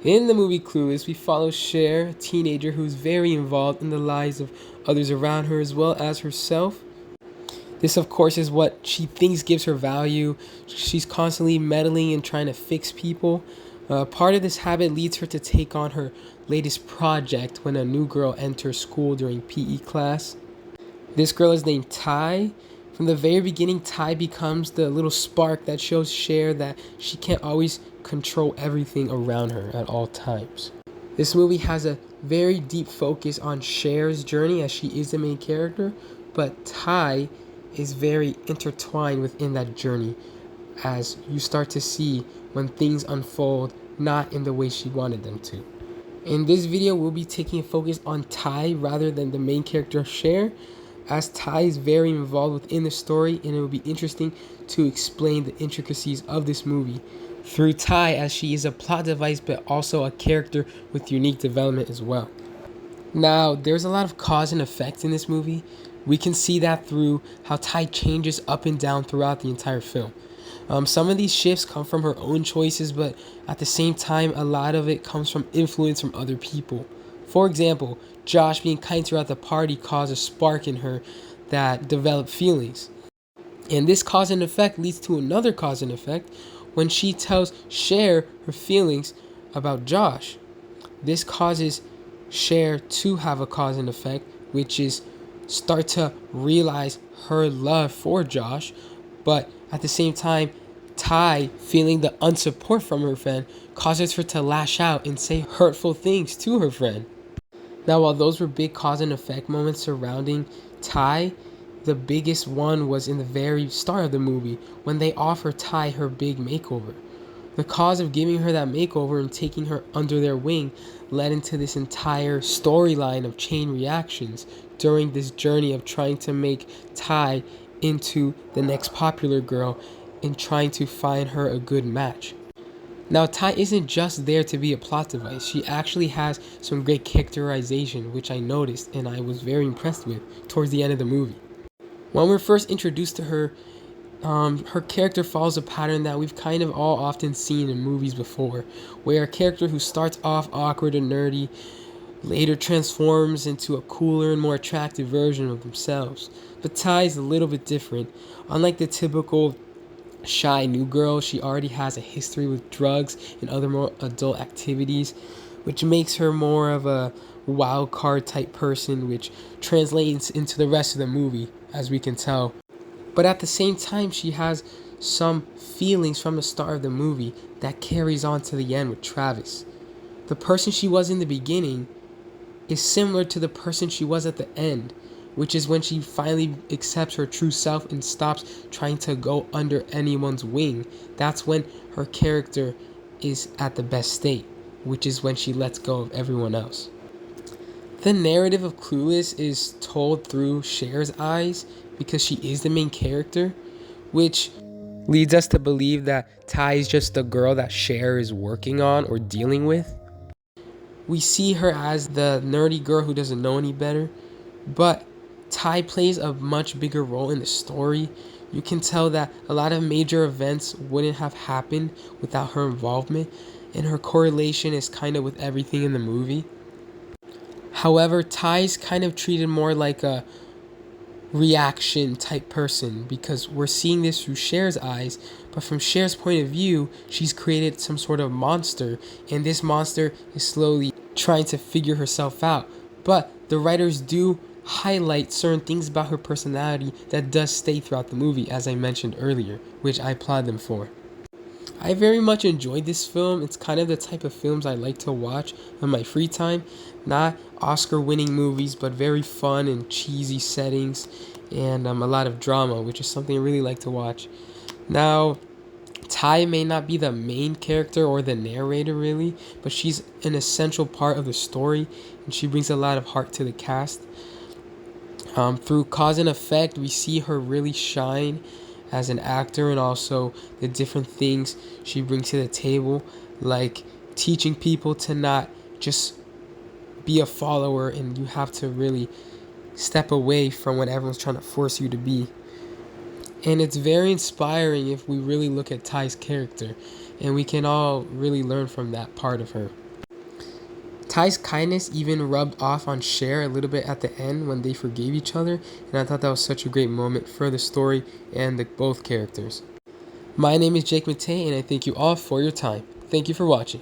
In the movie Clueless, we follow Cher, a teenager who's very involved in the lives of others around her as well as herself. This, of course, is what she thinks gives her value. She's constantly meddling and trying to fix people. Part of this habit leads her to take on her latest project when a new girl enters school during PE class. This girl is named Ty. From the very beginning, Ty becomes the little spark that shows Cher that she can't always control everything around her at all times. This movie has a very deep focus on Cher's journey as she is the main character, but Ty is very intertwined within that journey as you start to see when things unfold not in the way she wanted them to. In this video, we'll be taking a focus on Ty rather than the main character Cher, as Ty is very involved within the story, and it will be interesting to explain the intricacies of this movie through Ty, as she is a plot device but also a character with unique development as well. Now, there's a lot of cause and effect in this movie. We can see that through how Ty changes up and down throughout the entire film. Some of these shifts come from her own choices, but at the same time, a lot of it comes from influence from other people. For example, Josh being kind to her at the party caused a spark in her that developed feelings. And this cause and effect leads to another cause and effect when she tells Cher her feelings about Josh. This causes Cher to have a cause and effect, which is start to realize her love for Josh, but at the same time, Ty, feeling the unsupport from her friend, causes her to lash out and say hurtful things to her friend. Now, while those were big cause and effect moments surrounding Ty, the biggest one was in the very start of the movie when they offer Ty her big makeover. The cause of giving her that makeover and taking her under their wing led into this entire storyline of chain reactions during this journey of trying to make Ty into the next popular girl and trying to find her a good match. Now, Ty isn't just there to be a plot device. She actually has some great characterization, which I noticed and I was very impressed with towards the end of the movie. When we're first introduced to her, her character follows a pattern that we've kind of all often seen in movies before, where a character who starts off awkward and nerdy later transforms into a cooler and more attractive version of themselves. But Ty is a little bit different. Unlike the typical shy new girl, she already has a history with drugs and other more adult activities, which makes her more of a wild card type person, which translates into the rest of the movie, as we can tell. But at the same time, she has some feelings from the start of the movie that carries on to the end with Travis. The person she was in the beginning is similar to the person she was at the end, which is when she finally accepts her true self and stops trying to go under anyone's wing. That's when her character is at the best state, which is when she lets go of everyone else. The narrative of Clueless is told through Cher's eyes because she is the main character, which leads us to believe that Ty is just the girl that Cher is working on or dealing with. We see her as the nerdy girl who doesn't know any better, but Ty plays a much bigger role in the story. You can tell that a lot of major events wouldn't have happened without her involvement, and her correlation is kind of with everything in the movie. However, Ty's kind of treated more like a reaction type person because we're seeing this through Cher's eyes, but from Cher's point of view, she's created some sort of monster, and this monster is slowly trying to figure herself out. But the writers do highlight certain things about her personality that does stay throughout the movie, as I mentioned earlier, which I applaud them for. I very much enjoyed this film. It's kind of the type of films I like to watch on my free time. Not Oscar-winning movies, but very fun and cheesy settings and a lot of drama, which is something I really like to watch. Now, Ty may not be the main character or the narrator really, but she's an essential part of the story, and she brings a lot of heart to the cast. Through cause and effect, we see her really shine as an actor, and also the different things she brings to the table, like teaching people to not just be a follower, and you have to really step away from what everyone's trying to force you to be. And it's very inspiring if we really look at Ty's character, and we can all really learn from that part of her. Kai's kindness even rubbed off on Cher a little bit at the end when they forgave each other, and I thought that was such a great moment for the story and both characters. My name is Jake Matei, and I thank you all for your time. Thank you for watching.